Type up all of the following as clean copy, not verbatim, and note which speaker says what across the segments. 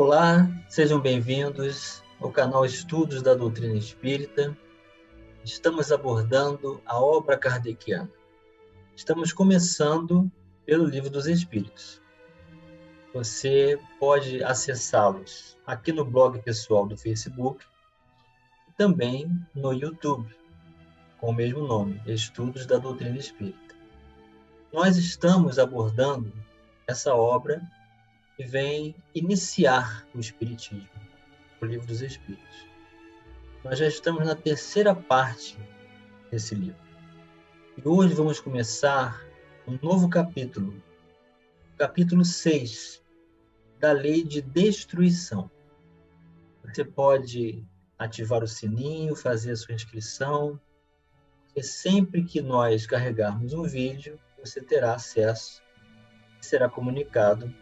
Speaker 1: Olá, sejam bem-vindos ao canal Estudos da Doutrina Espírita. Estamos abordando a obra kardeciana. Estamos começando pelo Livro dos Espíritos. Você pode acessá-los aqui no blog pessoal do Facebook e também no YouTube, com o mesmo nome, Estudos da Doutrina Espírita. Nós estamos abordando essa obra que vem iniciar o Espiritismo, o Livro dos Espíritos. Nós já estamos na terceira parte desse livro. E hoje vamos começar um novo capítulo, capítulo 6, da Lei de Destruição. Você pode ativar o sininho, fazer a sua inscrição, porque sempre que nós carregarmos um vídeo, você terá acesso e será comunicado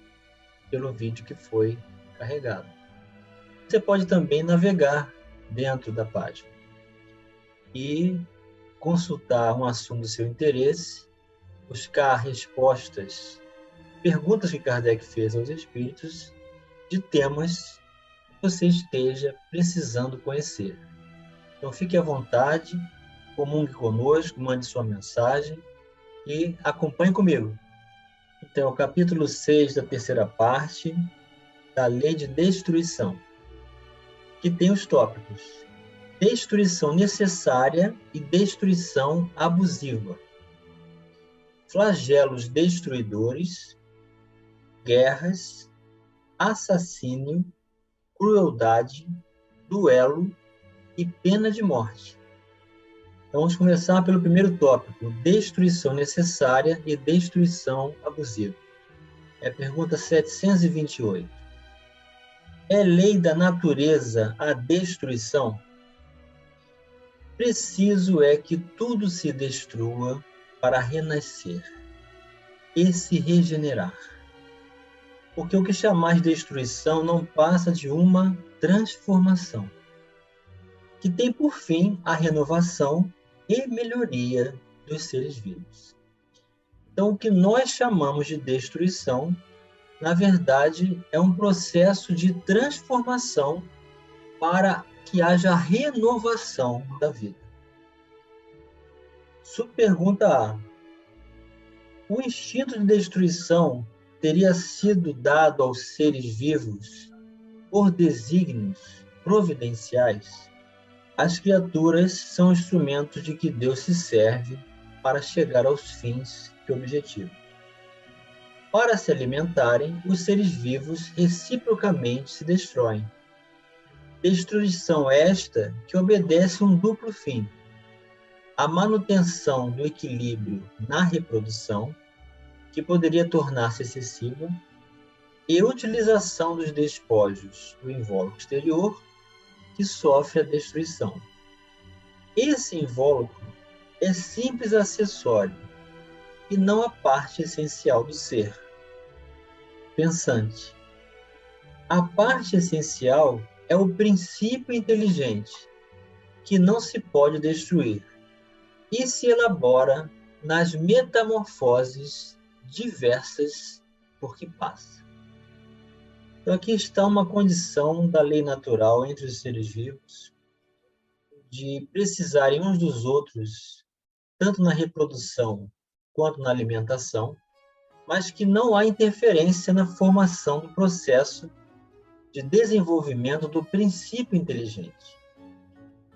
Speaker 1: pelo vídeo que foi carregado. Você pode também navegar dentro da página e consultar um assunto do seu interesse, buscar respostas, perguntas que Kardec fez aos espíritos de temas que você esteja precisando conhecer. Então fique à vontade, comungue conosco, mande sua mensagem e acompanhe comigo. Então, o capítulo 6 da terceira parte da Lei de Destruição, que tem os tópicos: destruição necessária e destruição abusiva, flagelos destruidores, guerras, assassínio, crueldade, duelo e pena de morte. Então, vamos começar pelo primeiro tópico: destruição necessária e destruição abusiva. É a pergunta 728. É lei da natureza a destruição? Preciso é que tudo se destrua para renascer e se regenerar. Porque o que chamais de destruição não passa de uma transformação, que tem por fim a renovação e melhoria dos seres vivos. Então, o que nós chamamos de destruição, na verdade, é um processo de transformação para que haja renovação da vida. Subpergunta A. O instinto de destruição teria sido dado aos seres vivos por desígnios providenciais? As criaturas são instrumentos de que Deus se serve para chegar aos fins que objetiva. Para se alimentarem, os seres vivos reciprocamente se destroem. Destruição esta que obedece um duplo fim: a manutenção do equilíbrio na reprodução, que poderia tornar-se excessiva, e utilização dos despojos do invólucro exterior, que sofre a destruição. Esse invólucro é simples acessório e não a parte essencial do ser pensante. A parte essencial é o princípio inteligente, que não se pode destruir, e se elabora nas metamorfoses diversas por que passa. Então, aqui está uma condição da lei natural entre os seres vivos, de precisarem uns dos outros, tanto na reprodução quanto na alimentação, mas que não há interferência na formação do processo de desenvolvimento do princípio inteligente,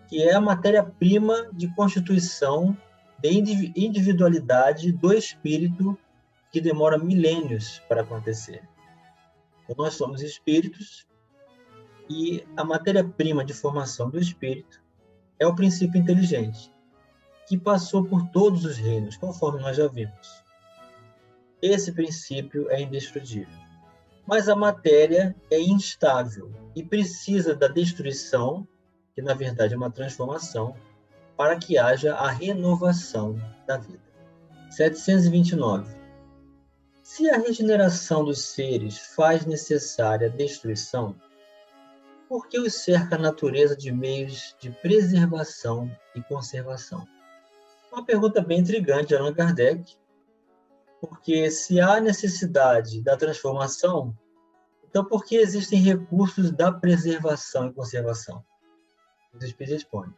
Speaker 1: que é a matéria-prima de constituição de individualidade do espírito, que demora milênios para acontecer. Então, nós somos espíritos e a matéria-prima de formação do espírito é o princípio inteligente, que passou por todos os reinos, conforme nós já vimos. Esse princípio é indestrutível. Mas a matéria é instável e precisa da destruição, que na verdade é uma transformação, para que haja a renovação da vida. 729. Se a regeneração dos seres faz necessária a destruição, por que os cerca a natureza de meios de preservação e conservação? Uma pergunta bem intrigante de Allan Kardec, porque se há necessidade da transformação, Então, por que existem recursos da preservação e conservação? Os Espíritos respondem: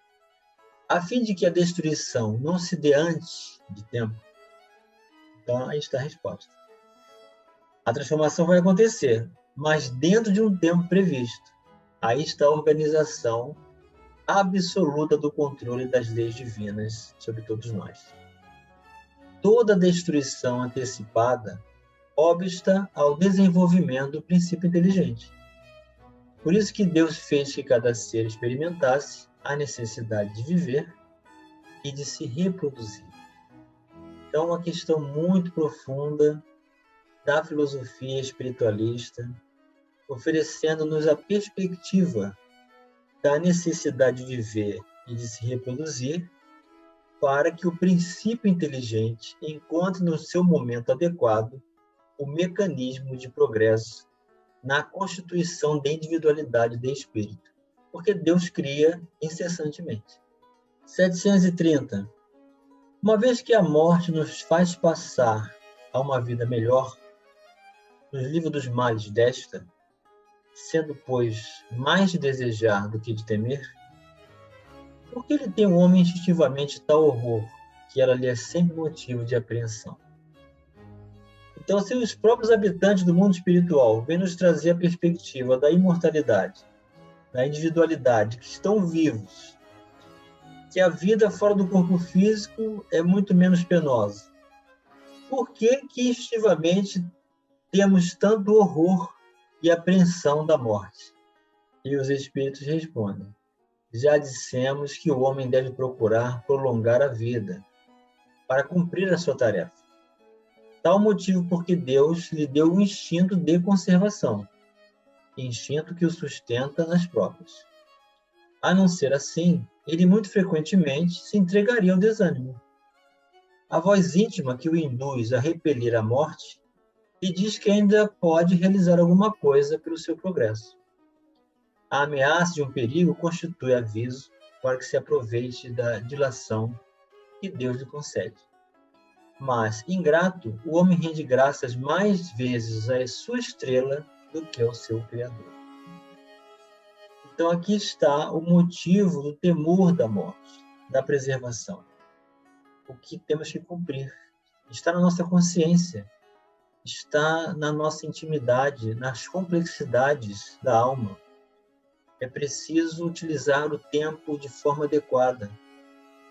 Speaker 1: a fim de que a destruição não se dê antes de tempo. Então, aí está a resposta. A transformação vai acontecer, mas dentro de um tempo previsto. Aí está a organização absoluta do controle das leis divinas sobre todos nós. Toda destruição antecipada obsta ao desenvolvimento do princípio inteligente. Por isso que Deus fez que cada ser experimentasse a necessidade de viver e de se reproduzir. Então, uma questão muito profunda da filosofia espiritualista, oferecendo-nos a perspectiva da necessidade de viver e de se reproduzir, para que o princípio inteligente encontre no seu momento adequado o mecanismo de progresso na constituição da individualidade de espírito, porque Deus cria incessantemente. 730. Uma vez que a morte nos faz passar a uma vida melhor, nos livros dos males desta, sendo, pois, mais de desejar do que de temer, por que ele tem o homem instintivamente tal horror, que ela lhe é sempre motivo de apreensão? Então, se os próprios habitantes do mundo espiritual vêm nos trazer a perspectiva da imortalidade, da individualidade, que estão vivos, que a vida fora do corpo físico é muito menos penosa, por que instintivamente temos tanto horror e apreensão da morte? E os espíritos respondem: já dissemos que o homem deve procurar prolongar a vida para cumprir a sua tarefa. Tal motivo porque Deus lhe deu um instinto de conservação, instinto que o sustenta nas próprias. A não ser assim, ele muito frequentemente se entregaria ao desânimo. A voz íntima que o induz a repelir a morte lhe diz que ainda pode realizar alguma coisa pelo seu progresso. A ameaça de um perigo constitui aviso para que se aproveite da dilação que Deus lhe concede. Mas, ingrato, o homem rende graças mais vezes à sua estrela do que ao seu Criador. Então, aqui está o motivo do temor da morte, da preservação. O que temos que cumprir está na nossa consciência, está na nossa intimidade, nas complexidades da alma. É preciso utilizar o tempo de forma adequada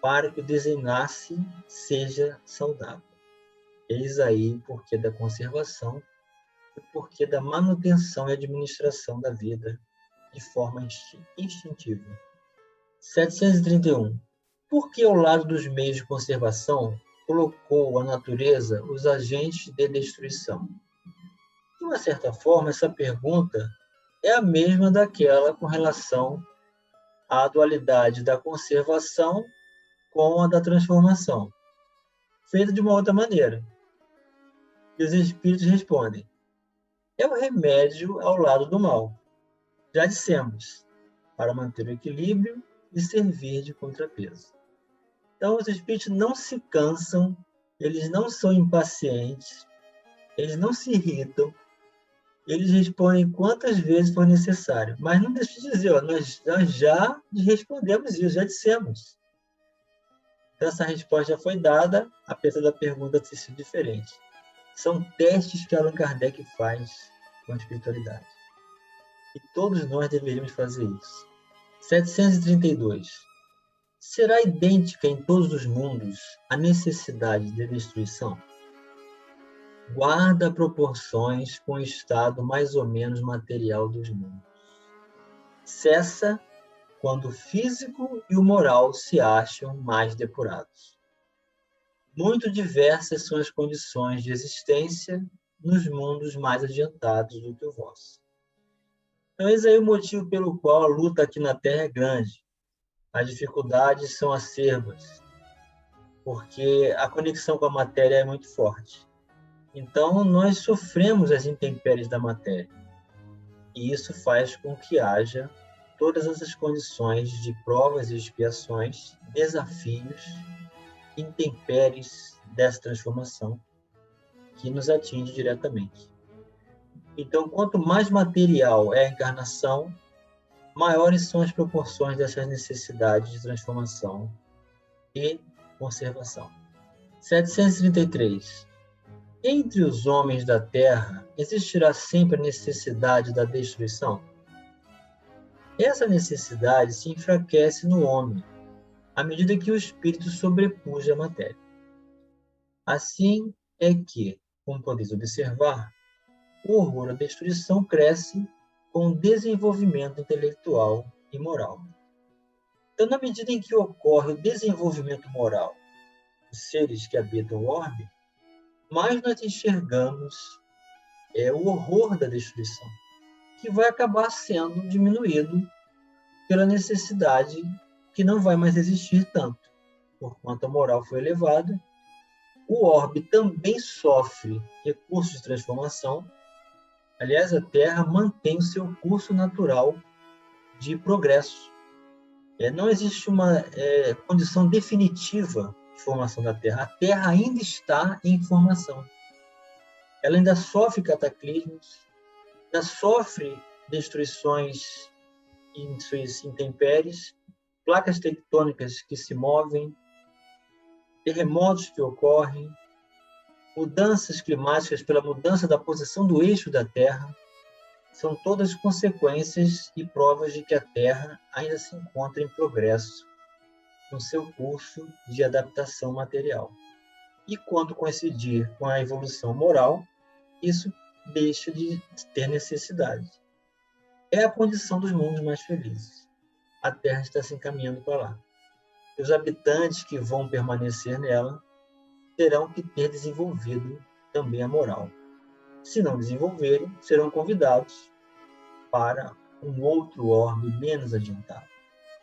Speaker 1: para que o desenlace seja saudável. Eis aí o porquê da conservação e o porquê da manutenção e administração da vida de forma instintiva. 731. Por que, ao lado dos meios de conservação, colocou a natureza os agentes de destruição? De uma certa forma, essa pergunta é a mesma daquela com relação à dualidade da conservação com a da transformação, feita de uma outra maneira. E os espíritos respondem: é o remédio ao lado do mal. Já dissemos, para manter o equilíbrio e servir de contrapeso. Então, os espíritos não se cansam, eles não são impacientes, eles não se irritam, eles respondem quantas vezes for necessário. Mas não deixe de dizer, nós já respondemos isso, já dissemos. Então, essa resposta já foi dada, apesar da pergunta ter sido diferente. São testes que Allan Kardec faz com a espiritualidade. E todos nós deveríamos fazer isso. 732. Será idêntica em todos os mundos a necessidade de destruição? Guarda proporções com o estado mais ou menos material dos mundos. Cessa quando o físico e o moral se acham mais depurados. Muito diversas são as condições de existência nos mundos mais adiantados do que o vosso. Então, esse é o motivo pelo qual a luta aqui na Terra é grande. As dificuldades são acerbas, porque a conexão com a matéria é muito forte. Então, nós sofremos as intempéries da matéria. E isso faz com que haja todas essas condições de provas e expiações, desafios, intempéries dessa transformação que nos atinge diretamente. Então, quanto mais material é a encarnação, maiores são as proporções dessas necessidades de transformação e conservação. 733. Entre os homens da terra, existirá sempre a necessidade da destruição? Essa necessidade se enfraquece no homem, à medida que o espírito sobrepuja a matéria. Assim é que, como podeis observar, o horror à destruição cresce com o desenvolvimento intelectual e moral. Então, na medida em que ocorre o desenvolvimento moral dos seres que habitam o orbe, mais nós enxergamos o horror da destruição, que vai acabar sendo diminuído pela necessidade que não vai mais existir tanto. Porquanto a moral foi elevada, o orbe também sofre recursos de transformação. Aliás, a Terra mantém o seu curso natural de progresso. Não existe uma condição definitiva de formação da Terra. A Terra ainda está em formação. Ela ainda sofre cataclismos, ainda sofre destruições em suas intempéries, placas tectônicas que se movem, terremotos que ocorrem, mudanças climáticas pela mudança da posição do eixo da Terra, são todas consequências e provas de que a Terra ainda se encontra em progresso no seu curso de adaptação material. E quando coincidir com a evolução moral, isso deixa de ter necessidade. É a condição dos mundos mais felizes. A Terra está se encaminhando para lá. E os habitantes que vão permanecer nela terão que ter desenvolvido também a moral. Se não desenvolverem, serão convidados para um outro orbe menos adiantado.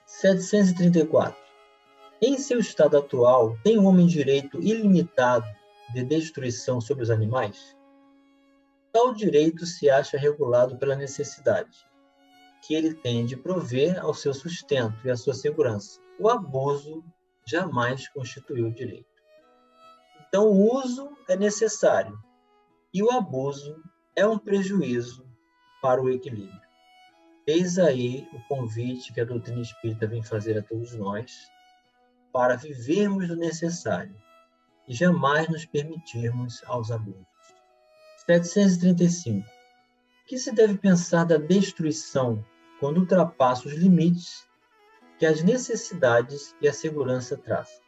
Speaker 1: 734. Em seu estado atual, tem o homem direito ilimitado de destruição sobre os animais? Tal direito se acha regulado pela necessidade, que ele tem de prover ao seu sustento e à sua segurança. O abuso jamais constituiu direito. Então, o uso é necessário e o abuso é um prejuízo para o equilíbrio. Eis aí o convite que a doutrina espírita vem fazer a todos nós para vivermos o necessário e jamais nos permitirmos aos abusos. 735. O que se deve pensar da destruição quando ultrapassa os limites que as necessidades e a segurança trazem?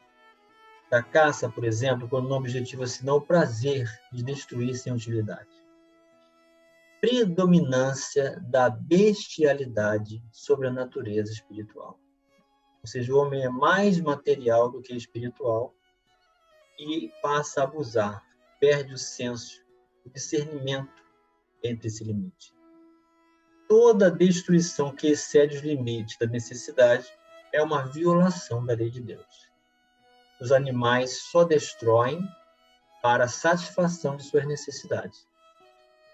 Speaker 1: Da caça, por exemplo, quando não objetiva senão o prazer de destruir sem utilidade. Predominância da bestialidade sobre a natureza espiritual. Ou seja, o homem é mais material do que espiritual e passa a abusar, perde o senso, o discernimento entre esse limite. Toda destruição que excede os limites da necessidade é uma violação da lei de Deus. Os animais só destroem para a satisfação de suas necessidades,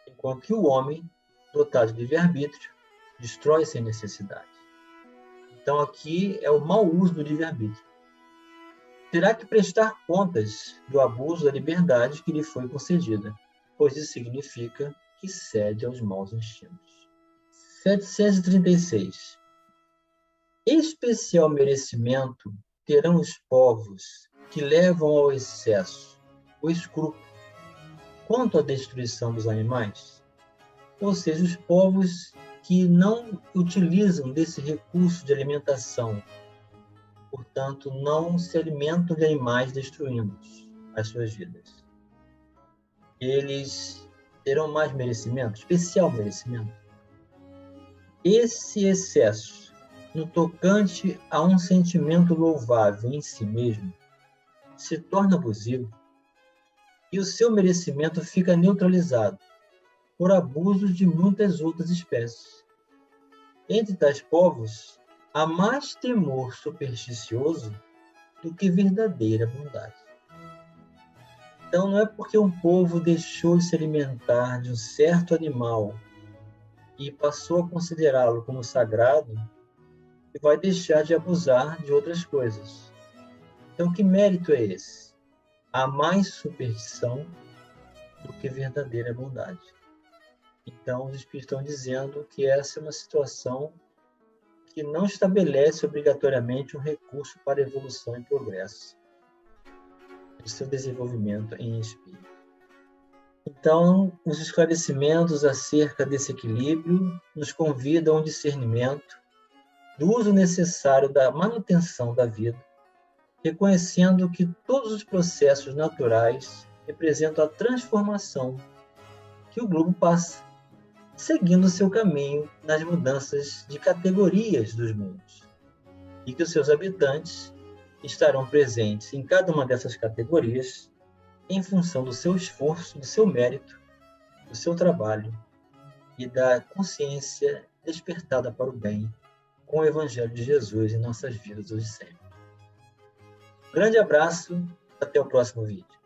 Speaker 1: enquanto que o homem, dotado de livre-arbítrio, destrói sem necessidade. Então, aqui é o mau uso do livre-arbítrio. Terá que prestar contas do abuso da liberdade que lhe foi concedida, pois isso significa que cede aos maus instintos. 736. Especial merecimento terão os povos que levam ao excesso o escrúpulo quanto à destruição dos animais, ou seja, os povos que não utilizam desse recurso de alimentação, portanto, não se alimentam de animais destruindo as suas vidas. Eles terão mais merecimento, especial merecimento. Esse excesso, no tocante a um sentimento louvável em si mesmo, se torna abusivo e o seu merecimento fica neutralizado por abusos de muitas outras espécies. Entre tais povos, há mais temor supersticioso do que verdadeira bondade. Então, não é porque um povo deixou de se alimentar de um certo animal e passou a considerá-lo como sagrado que vai deixar de abusar de outras coisas. Então, que mérito é esse? Há mais superstição do que verdadeira bondade. Então, os Espíritos estão dizendo que essa é uma situação que não estabelece obrigatoriamente um recurso para evolução e progresso do seu desenvolvimento em espírito. Então, os esclarecimentos acerca desse equilíbrio nos convidam a um discernimento do uso necessário da manutenção da vida, reconhecendo que todos os processos naturais representam a transformação que o globo passa, seguindo seu caminho nas mudanças de categorias dos mundos, e que os seus habitantes estarão presentes em cada uma dessas categorias em função do seu esforço, do seu mérito, do seu trabalho e da consciência despertada para o bem com o Evangelho de Jesus em nossas vidas hoje e sempre. Um grande abraço, até o próximo vídeo.